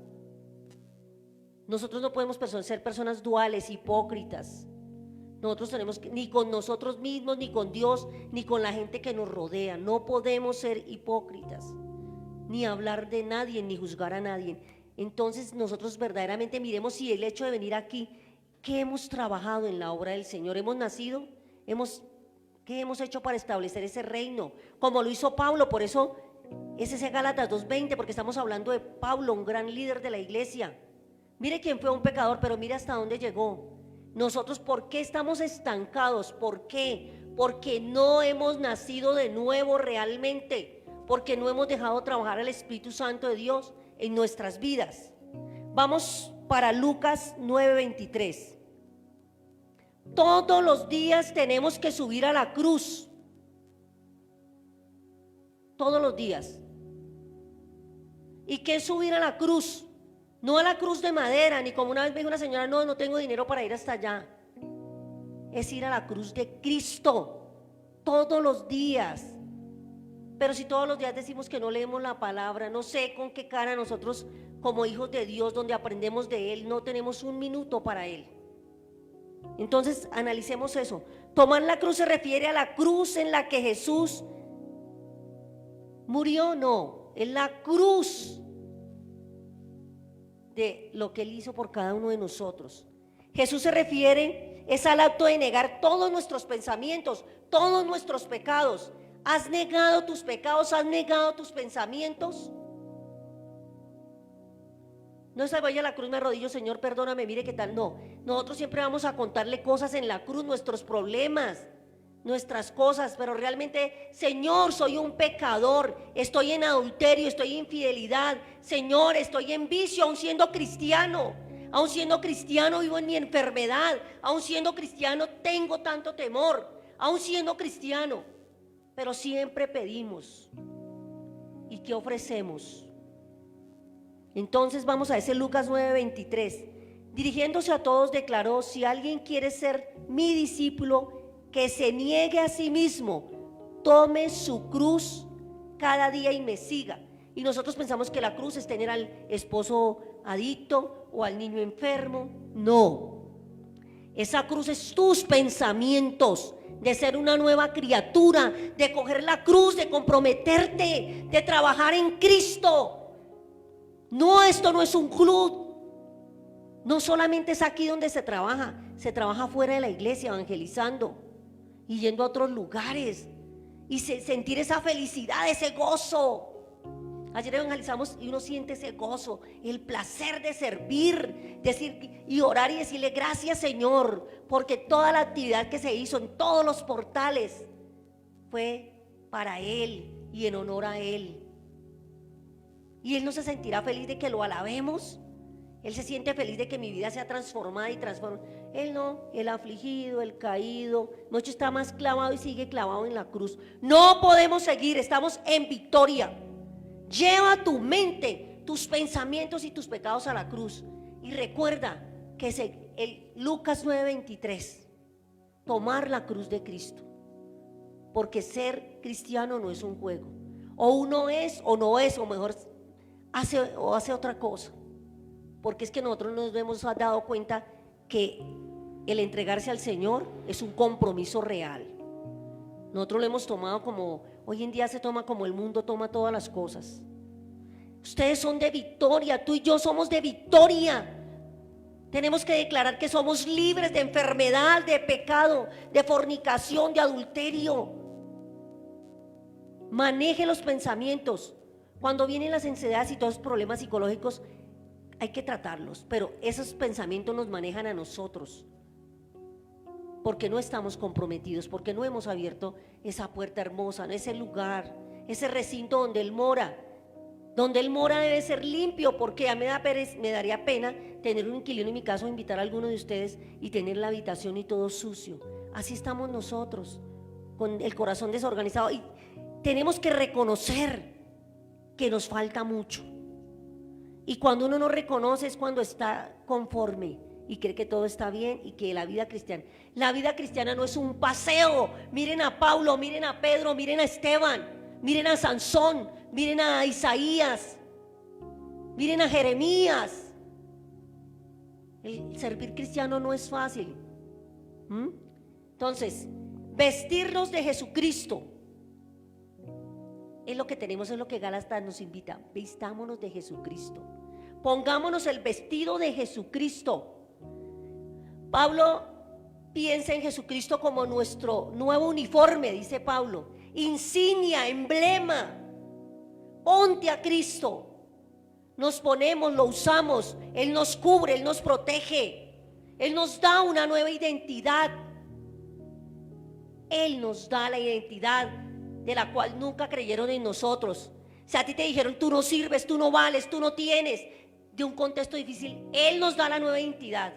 Nosotros no podemos ser personas duales, hipócritas. Nosotros tenemos que, ni con nosotros mismos, ni con Dios, ni con la gente que nos rodea. No podemos ser hipócritas, ni hablar de nadie, ni juzgar a nadie. Entonces nosotros verdaderamente miremos si el hecho de venir aquí, ¿qué hemos trabajado en la obra del Señor? ¿Hemos nacido? ¿Qué hemos hecho para establecer ese reino? Como lo hizo Pablo. Por eso es ese Gálatas 2:20, porque estamos hablando de Pablo, un gran líder de la iglesia. Mire quién fue un pecador, pero mire hasta dónde llegó. Nosotros, ¿por qué estamos estancados? ¿Por qué? Porque no hemos nacido de nuevo realmente, porque no hemos dejado trabajar al Espíritu Santo de Dios en nuestras vidas. Vamos para Lucas 9:23. Todos los días tenemos que subir a la cruz. Todos los días. ¿Y qué es subir a la cruz? No a la cruz de madera, ni como una vez me dijo una señora, no tengo dinero para ir hasta allá. Es ir a la cruz de Cristo todos los días. Pero si todos los días decimos que no leemos la palabra, no sé con qué cara nosotros como hijos de Dios, donde aprendemos de Él, no tenemos un minuto para Él. Entonces analicemos eso. Tomar la cruz se refiere a la cruz en la que Jesús murió, no, en la cruz de lo que Él hizo por cada uno de nosotros. Jesús se refiere es al acto de negar todos nuestros pensamientos, todos nuestros pecados. ¿Has negado tus pecados? ¿Has negado tus pensamientos? No se vaya a la cruz, me arrodillo, Señor, perdóname, mire qué tal. No, nosotros siempre vamos a contarle cosas en la cruz, nuestros problemas, nuestras cosas, pero realmente, Señor, soy un pecador, estoy en adulterio, estoy en infidelidad, Señor, estoy en vicio, aún siendo cristiano vivo en mi enfermedad, aún siendo cristiano tengo tanto temor, aún siendo cristiano, pero siempre pedimos. ¿Y qué ofrecemos? Entonces vamos a ese Lucas 9:23. Dirigiéndose a todos declaró: si alguien quiere ser mi discípulo, que se niegue a sí mismo, tome su cruz cada día y me siga. Y nosotros pensamos que la cruz es tener al esposo adicto o al niño enfermo. No, esa cruz es tus pensamientos de ser una nueva criatura, de coger la cruz, de comprometerte, de trabajar en Cristo. No, esto no es un club. No solamente es aquí donde se trabaja fuera de la iglesia evangelizando y yendo a otros lugares y sentir esa felicidad, ese gozo. Ayer evangelizamos y uno siente ese gozo, el placer de servir, decir y orar y decirle gracias, Señor, porque toda la actividad que se hizo en todos los portales fue para Él y en honor a Él. Y Él no se sentirá feliz de que lo alabemos. Él se siente feliz de que mi vida sea transformada y transformada. Él no, el afligido, el caído, mucho está más clavado y sigue clavado en la cruz. No podemos seguir, estamos en victoria. Lleva tu mente, tus pensamientos y tus pecados a la cruz. Y recuerda, que Lucas 9:23, tomar la cruz de Cristo, porque ser cristiano no es un juego, o uno es o no es, o mejor hace otra cosa, porque es que nosotros nos hemos dado cuenta que el entregarse al Señor es un compromiso real. Nosotros lo hemos tomado como, hoy en día se toma como el mundo toma todas las cosas. Ustedes son de victoria, tú y yo somos de victoria. Tenemos que declarar que somos libres de enfermedad, de pecado, de fornicación, de adulterio. Maneje los pensamientos. Cuando vienen las ansiedades y todos los problemas psicológicos, hay que tratarlos, pero esos pensamientos nos manejan a nosotros, porque no estamos comprometidos, porque no hemos abierto esa puerta hermosa, ese lugar, ese recinto donde Él mora. Donde Él mora debe ser limpio, porque a mí me daría pena tener un inquilino en mi casa o invitar a alguno de ustedes y tener la habitación y todo sucio. Así estamos nosotros, con el corazón desorganizado, y tenemos que reconocer que nos falta mucho. Y cuando uno no reconoce es cuando está conforme y cree que todo está bien y que la vida cristiana no es un paseo. Miren a Pablo, miren a Pedro, miren a Esteban, miren a Sansón, miren a Isaías, miren a Jeremías. El servir cristiano no es fácil. Entonces, vestirnos de Jesucristo es lo que tenemos, es lo que Gálatas nos invita. Vistámonos de Jesucristo, pongámonos el vestido de Jesucristo. Pablo piensa en Jesucristo como nuestro nuevo uniforme, dice Pablo, insignia, emblema. Ponte a Cristo. Nos ponemos, lo usamos, Él nos cubre, Él nos protege, Él nos da una nueva identidad. Él nos da la identidad de la cual nunca creyeron en nosotros. Si a ti te dijeron tú no sirves, tú no vales, tú no tienes, de un contexto difícil, Él nos da la nueva identidad.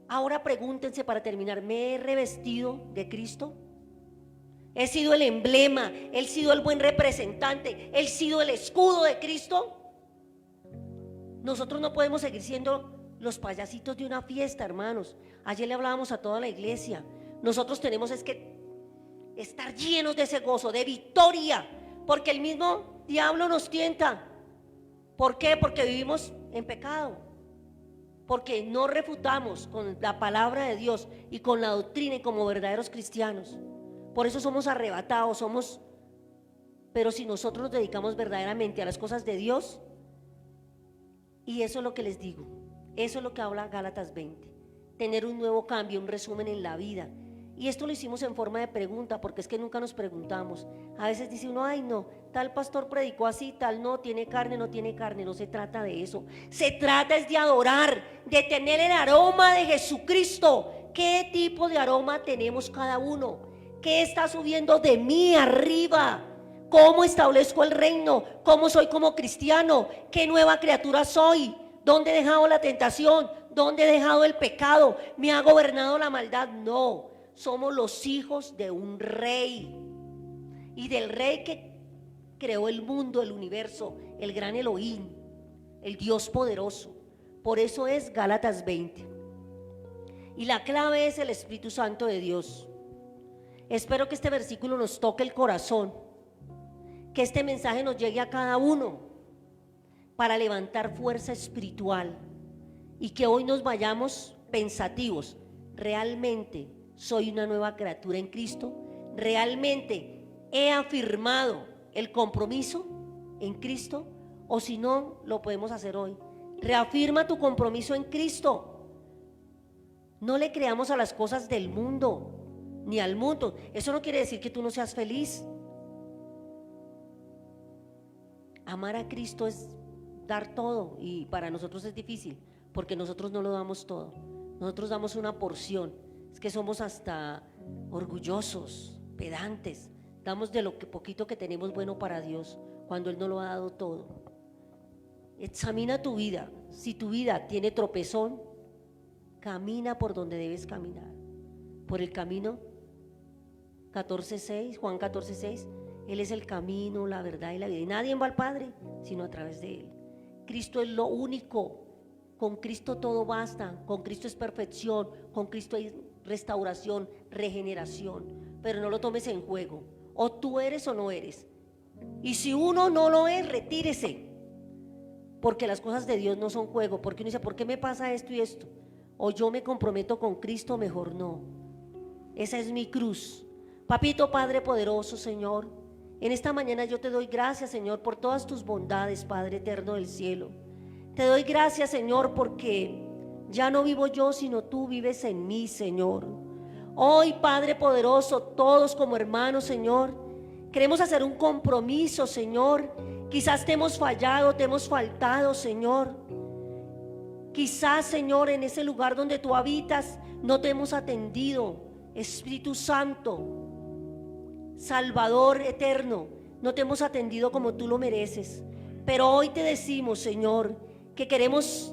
Ahora pregúntense para terminar, ¿me he revestido de Cristo? ¿He sido el emblema? ¿He sido el buen representante? ¿He sido el escudo de Cristo? Nosotros no podemos seguir siendo los payasitos de una fiesta, hermanos. Ayer le hablábamos a toda la iglesia. Nosotros tenemos que estar llenos de ese gozo, de victoria, porque el mismo diablo nos tienta. ¿Por qué? Porque vivimos en pecado, porque no refutamos con la palabra de Dios y con la doctrina y como verdaderos cristianos. Por eso somos arrebatados, pero si nosotros nos dedicamos verdaderamente a las cosas de Dios, y eso es lo que les digo, eso es lo que habla Gálatas 20, tener un nuevo cambio, un resumen en la vida. Y esto lo hicimos en forma de pregunta, porque es que nunca nos preguntamos. A veces dice uno, ay no, tal pastor predicó así, tal no, tiene carne, no tiene carne. No se trata de eso, se trata es de adorar, de tener el aroma de Jesucristo. ¿Qué tipo de aroma tenemos cada uno? ¿Qué está subiendo de mí arriba? ¿Cómo establezco el reino? ¿Cómo soy como cristiano? ¿Qué nueva criatura soy? ¿Dónde he dejado la tentación? ¿Dónde he dejado el pecado? ¿Me ha gobernado la maldad? No. Somos los hijos de un rey, y del rey que creó el mundo, el universo, el gran Elohim, el Dios poderoso. Por eso es Gálatas 20. Y la clave es el Espíritu Santo de Dios. Espero que este versículo nos toque el corazón, que este mensaje nos llegue a cada uno para levantar fuerza espiritual, y que hoy nos vayamos pensativos. ¿Realmente soy una nueva criatura en Cristo? ¿Realmente he afirmado el compromiso en Cristo? O si no, lo podemos hacer hoy. Reafirma tu compromiso en Cristo. No le creamos a las cosas del mundo, ni al mundo. Eso no quiere decir que tú no seas feliz. Amar a Cristo es dar todo, y para nosotros es difícil, porque nosotros no lo damos todo. Nosotros damos una porción. Es que somos hasta orgullosos, pedantes. Damos de lo que poquito que tenemos bueno para Dios, cuando Él no lo ha dado todo. Examina tu vida. Si tu vida tiene tropezón, camina por donde debes caminar, por el camino 14:6, Juan 14:6. Él es el camino, la verdad y la vida, y nadie va al Padre sino a través de Él. Cristo es lo único Con Cristo todo basta, con Cristo es perfección, con Cristo hay restauración, regeneración, pero no lo tomes en juego. O tú eres o no eres. Y si uno no lo es, retírese, porque las cosas de Dios no son juego. Porque uno dice, ¿por qué me pasa esto y esto? O yo me comprometo con Cristo, mejor no. Esa es mi cruz. Papito Padre poderoso, Señor, en esta mañana yo te doy gracias, Señor, por todas tus bondades, Padre eterno del cielo. Te doy gracias, Señor, porque ya no vivo yo, sino tú vives en mí, Señor. Hoy, Padre poderoso, todos como hermanos, Señor, queremos hacer un compromiso, Señor. Quizás te hemos fallado, te hemos faltado, Señor. Quizás, Señor, en ese lugar donde tú habitas no te hemos atendido. Espíritu Santo, Salvador eterno, no te hemos atendido como tú lo mereces. Pero hoy te decimos, Señor, que queremos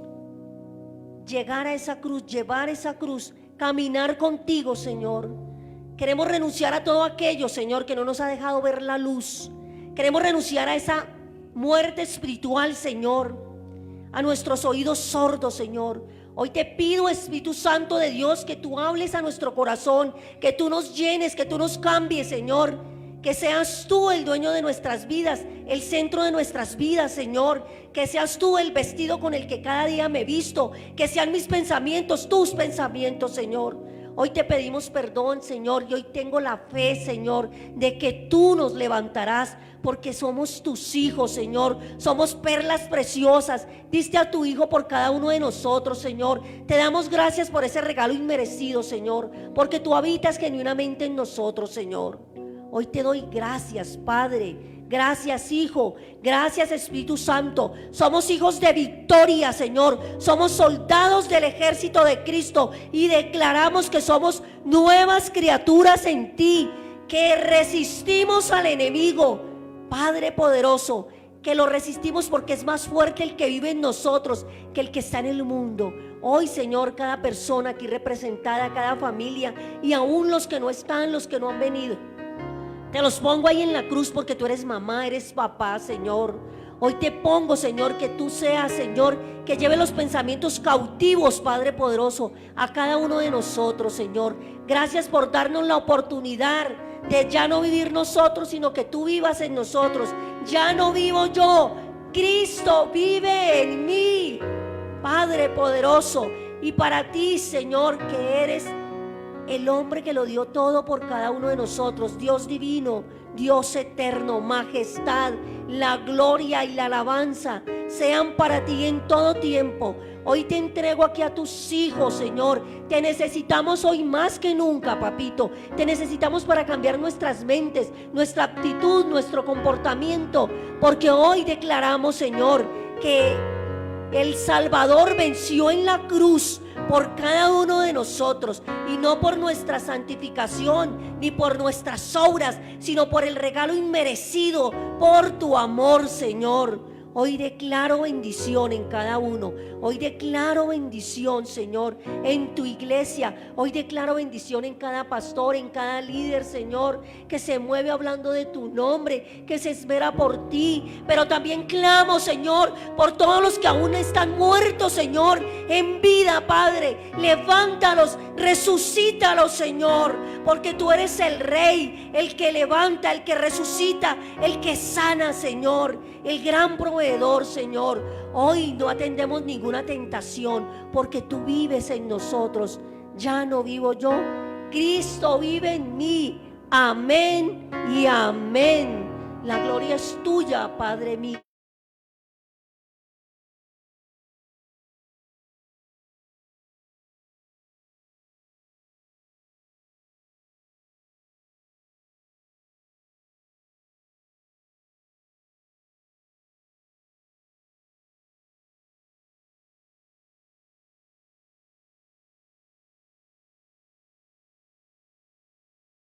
llegar a esa cruz, llevar esa cruz, caminar contigo, Señor. Queremos renunciar a todo aquello, Señor, que no nos ha dejado ver la luz. Queremos renunciar a esa muerte espiritual, Señor, a nuestros oídos sordos, Señor. Hoy te pido, Espíritu Santo de Dios, que tú hables a nuestro corazón, que tú nos llenes, que tú nos cambies, Señor. Que seas tú el dueño de nuestras vidas, el centro de nuestras vidas, Señor. Que seas tú el vestido con el que cada día me visto. Que sean mis pensamientos, tus pensamientos, Señor. Hoy te pedimos perdón, Señor, y hoy tengo la fe, Señor, de que tú nos levantarás, porque somos tus hijos, Señor. Somos perlas preciosas. Diste a tu Hijo por cada uno de nosotros, Señor. Te damos gracias por ese regalo inmerecido, Señor, porque tú habitas genuinamente en nosotros, Señor. Hoy te doy gracias, Padre. Gracias, Hijo. Gracias, Espíritu Santo. Somos hijos de victoria, Señor. Somos soldados del ejército de Cristo y declaramos que somos nuevas criaturas en ti, que resistimos al enemigo, Padre poderoso, que lo resistimos porque es más fuerte el que vive en nosotros que el que está en el mundo. Hoy, Señor, cada persona aquí representada, cada familia y aún los que no están, los que no han venido, te los pongo ahí en la cruz porque tú eres mamá, eres papá, Señor. Hoy te pongo, Señor, que tú seas, Señor, que lleve los pensamientos cautivos, Padre poderoso, a cada uno de nosotros, Señor. Gracias por darnos la oportunidad de ya no vivir nosotros, sino que tú vivas en nosotros. Ya no vivo yo, Cristo vive en mí, Padre poderoso. Y para ti, Señor, que eres el hombre que lo dio todo por cada uno de nosotros, Dios divino, Dios eterno, majestad, la gloria y la alabanza sean para ti en todo tiempo. Hoy te entrego aquí a tus hijos, Señor. Te necesitamos hoy más que nunca, papito. Te necesitamos para cambiar nuestras mentes, nuestra actitud, nuestro comportamiento, porque hoy declaramos, Señor, que el Salvador venció en la cruz por cada uno de nosotros, y no por nuestra santificación ni por nuestras obras, sino por el regalo inmerecido, por tu amor, Señor. Hoy declaro bendición en cada uno. Hoy declaro bendición, Señor, en tu iglesia. Hoy declaro bendición en cada pastor, en cada líder, Señor, que se mueve hablando de tu nombre, que se esmera por ti. Pero también clamo, Señor, por todos los que aún están muertos, Señor, en vida, Padre. Levántalos, resucítalos, Señor, porque tú eres el Rey, el que levanta, el que resucita, el que sana, Señor, el gran proveedor, Señor. Hoy no atendemos ninguna tentación porque tú vives en nosotros. Ya no vivo yo, Cristo vive en mí. Amén y amén. La gloria es tuya, Padre mío.